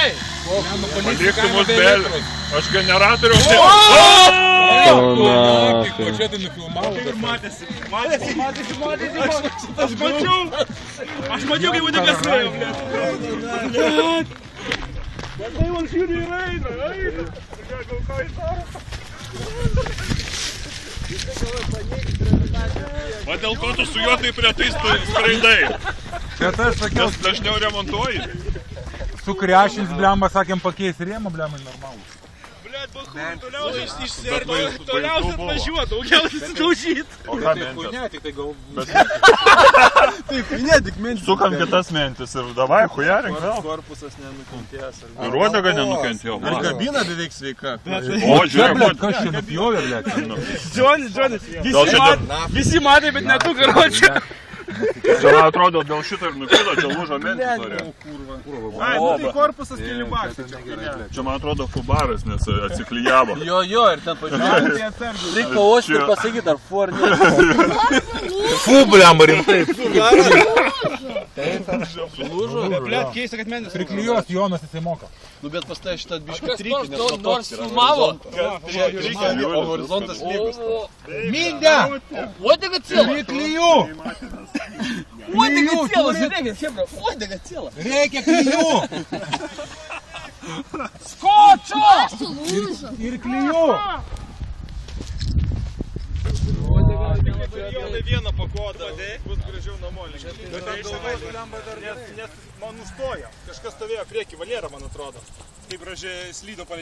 Gerai. Palikti mus belį. Aš generatoriaus... Ko čia tai nufilmavo? Matėsi. Aš mačiau, kaip uodegas ėjo, blėt. Bet tai man žiūri ir eina. Gal ką į daro? Va dėl ko tu su juo taip retai skraidai? Čia tai sakiau, Nes dažniau remontuoji. sukrešins blemba, sakėm pakeis rėmą, blemai normalus. Blet, toliausiai išsiservėjo, toliausiai atvažiuot, daugiausiai sudaužyt. O ką mentis? Tik tai gal... Taip, ne, tik mentis. Sukam kitas mentis ir davai, hujarink vėl. Korpusas nenukentėjęs. Ir uodega nenukentėjo. Ir kabina beveik sveika. O, žiūrėk, Kas čia nupjovė, blet? Džonis, visi matė, bet ne tu, karočią. Čia man atrodo, dėl šito ir nukilo, čia lūžo mentis norėjo. Ai, nu tai korpusas keli baksai. Čia man atrodo fubaras, nes atsiklijavo. Jo, ir ten pažiūrėjau. Reikia pauošti ir pasakyti, ar fu ar ne. Fu, blemba, rimtai. Sulūžo? Blet, keista, kad mentis. Priklijuos Jonas, jisai moka. Nu, bet pas tai šitą biškį trikį, nes Nors filmavo. o horizontas lygus. Mindė! Uodega ciela. Priklijų! Uodega ciela, žiūrėkit, chebra. Uodega ciela. Reikia klijų! Skočio! Ir klijų! Ne vieną pakodą, bus gražiau namo. Bet ten galvoj, nes man nustoja. Kažkas stovėjo priekį, Valera, man atrodo. Kaip gražiai slydo palei.